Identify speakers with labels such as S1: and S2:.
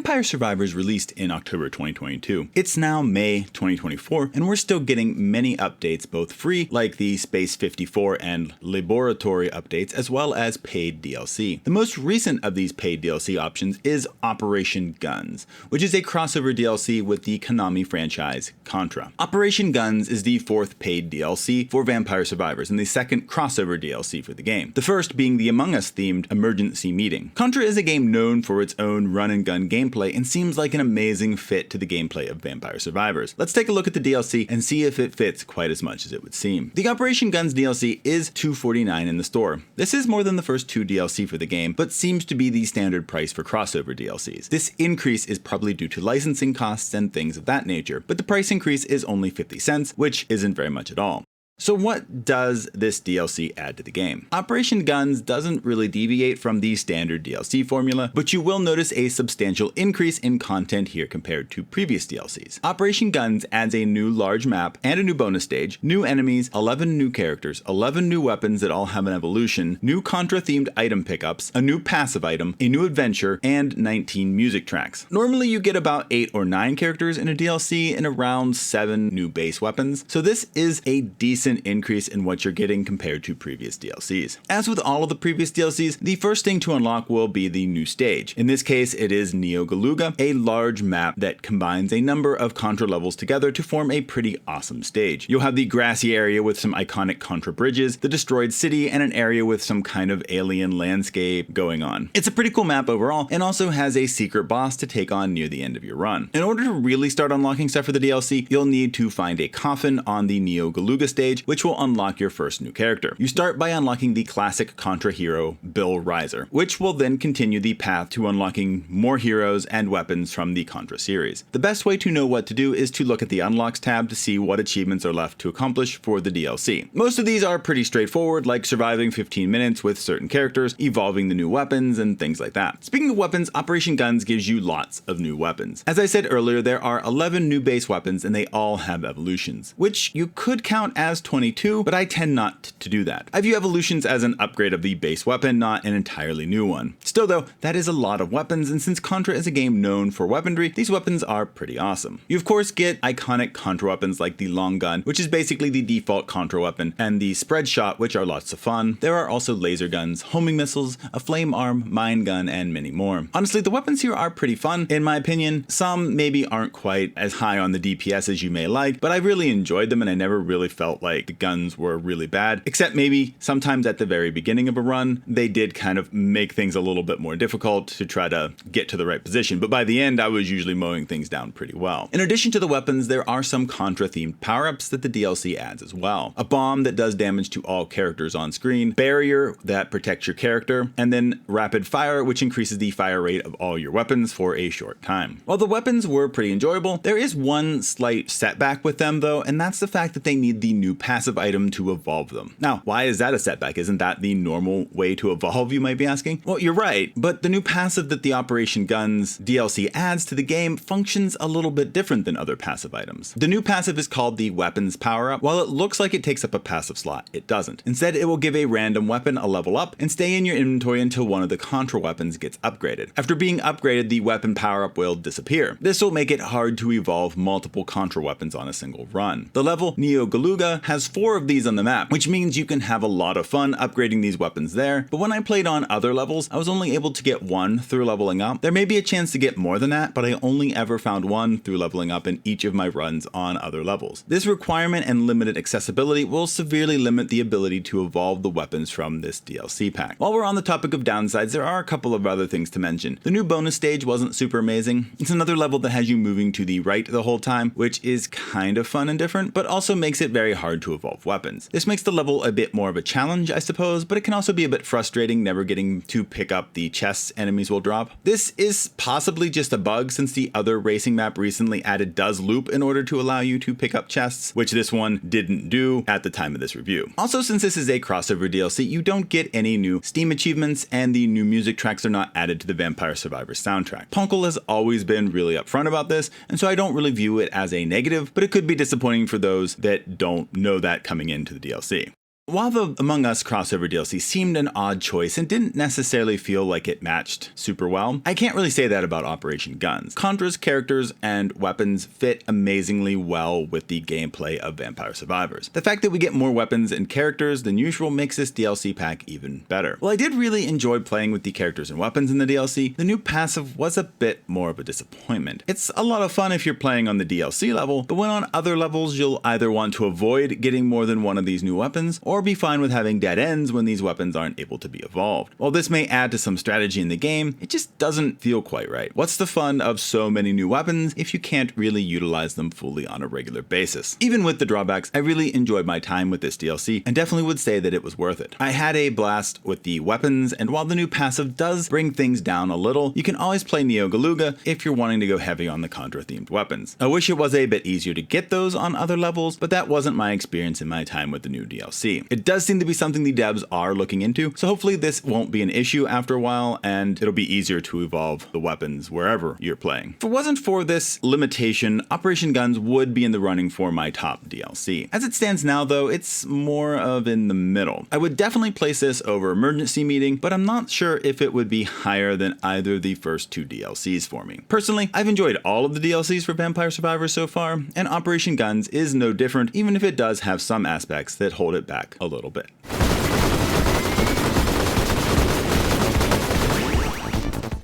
S1: Vampire Survivors released in October 2022. It's now May 2024, and we're still getting many updates, both free, like the Space 54 and Laboratory updates, as well as paid DLC. The most recent of these paid DLC options is Operation Guns, which is a crossover DLC with the Konami franchise Contra. Operation Guns is the fourth paid DLC for Vampire Survivors and the second crossover DLC for the game, the first being the Among Us themed Emergency Meeting. Contra is a game known for its own run and gun gameplay and seems like an amazing fit to the gameplay of Vampire Survivors. Let's take a look at the DLC and see if it fits quite as much as it would seem. The Operation Guns DLC is $2.49 in the store. This is more than the first two DLC for the game, but seems to be the standard price for crossover DLCs. This increase is probably due to licensing costs and things of that nature, but the price increase is only 50 cents, which isn't very much at all. So what does this DLC add to the game? Operation Guns doesn't really deviate from the standard DLC formula, but you will notice a substantial increase in content here compared to previous DLCs. Operation Guns adds a new large map and a new bonus stage, new enemies, 11 new characters, 11 new weapons that all have an evolution, new Contra-themed item pickups, a new passive item, a new adventure, and 19 music tracks. Normally you get about 8 or 9 characters in a DLC and around 7 new base weapons, so this is a decent increase in what you're getting compared to previous DLCs. As with all of the previous DLCs, the first thing to unlock will be the new stage. In this case, it is Neo Galuga, a large map that combines a number of Contra levels together to form a pretty awesome stage. You'll have the grassy area with some iconic Contra bridges, the destroyed city, and an area with some kind of alien landscape going on. It's a pretty cool map overall, and also has a secret boss to take on near the end of your run. In order to really start unlocking stuff for the DLC, you'll need to find a coffin on the Neo Galuga stage, which will unlock your first new character. You start by unlocking the classic Contra hero, Bill Riser, which will then continue the path to unlocking more heroes and weapons from the Contra series. The best way to know what to do is to look at the Unlocks tab to see what achievements are left to accomplish for the DLC. Most of these are pretty straightforward, like surviving 15 minutes with certain characters, evolving the new weapons, and things like that. Speaking of weapons, Operation Guns gives you lots of new weapons. As I said earlier, there are 11 new base weapons and they all have evolutions, which you could count as 22, but I tend not to do that. I view evolutions as an upgrade of the base weapon, not an entirely new one. Still though, that is a lot of weapons, and since Contra is a game known for weaponry, these weapons are pretty awesome. You of course get iconic Contra weapons like the long gun, which is basically the default Contra weapon, and the spread shot, which are lots of fun. There are also laser guns, homing missiles, a flame arm, mine gun, and many more. Honestly, the weapons here are pretty fun, in my opinion. Some maybe aren't quite as high on the DPS as you may like, but I really enjoyed them and I never really felt like the guns were really bad, except maybe sometimes at the very beginning of a run, they did kind of make things a little bit more difficult to try to get to the right position, but by the end I was usually mowing things down pretty well. In addition to the weapons, there are some Contra themed power-ups that the DLC adds as well. A bomb that does damage to all characters on screen, barrier that protects your character, and then rapid fire, which increases the fire rate of all your weapons for a short time. While the weapons were pretty enjoyable, there is one slight setback with them though, and that's the fact that they need the new passive item to evolve them. Now, why is that a setback? Isn't that the normal way to evolve, you might be asking? Well, you're right, but the new passive that the Operation Guns DLC adds to the game functions a little bit different than other passive items. The new passive is called the Weapons Power-Up. While it looks like it takes up a passive slot, it doesn't. Instead, it will give a random weapon a level up and stay in your inventory until one of the Contra weapons gets upgraded. After being upgraded, the weapon power-up will disappear. This will make it hard to evolve multiple Contra weapons on a single run. The level Neo Galuga has 4 of these on the map, which means you can have a lot of fun upgrading these weapons there, but when I played on other levels, I was only able to get 1 through leveling up. There may be a chance to get more than that, but I only ever found 1 through leveling up in each of my runs on other levels. This requirement and limited accessibility will severely limit the ability to evolve the weapons from this DLC pack. While we're on the topic of downsides, there are a couple of other things to mention. The new bonus stage wasn't super amazing. It's another level that has you moving to the right the whole time, which is kind of fun and different, but also makes it very hard to evolve weapons. This makes the level a bit more of a challenge, I suppose, but it can also be a bit frustrating never getting to pick up the chests enemies will drop. This is possibly just a bug since the other racing map recently added does loop in order to allow you to pick up chests, which this one didn't do at the time of this review. Also, since this is a crossover DLC, you don't get any new Steam achievements and the new music tracks are not added to the Vampire Survivors soundtrack. Ponkel has always been really upfront about this, and so I don't really view it as a negative, but it could be disappointing for those that don't know that coming into the DLC. While the Among Us crossover DLC seemed an odd choice and didn't necessarily feel like it matched super well, I can't really say that about Operation Guns. Contra's characters and weapons fit amazingly well with the gameplay of Vampire Survivors. The fact that we get more weapons and characters than usual makes this DLC pack even better. While I did really enjoy playing with the characters and weapons in the DLC, the new passive was a bit more of a disappointment. It's a lot of fun if you're playing on the DLC level, but when on other levels you'll either want to avoid getting more than one of these new weapons, or be fine with having dead ends when these weapons aren't able to be evolved. While this may add to some strategy in the game, it just doesn't feel quite right. What's the fun of so many new weapons if you can't really utilize them fully on a regular basis? Even with the drawbacks, I really enjoyed my time with this DLC and definitely would say that it was worth it. I had a blast with the weapons, and while the new passive does bring things down a little, you can always play Neo Galuga if you're wanting to go heavy on the Contra themed weapons. I wish it was a bit easier to get those on other levels, but that wasn't my experience in my time with the new DLC. It does seem to be something the devs are looking into, so hopefully this won't be an issue after a while and it'll be easier to evolve the weapons wherever you're playing. If it wasn't for this limitation, Operation Guns would be in the running for my top DLC. As it stands now though, it's more of in the middle. I would definitely place this over Emergency Meeting, but I'm not sure if it would be higher than either of the first two DLCs for me. Personally, I've enjoyed all of the DLCs for Vampire Survivors so far, and Operation Guns is no different, even if it does have some aspects that hold it back a little bit.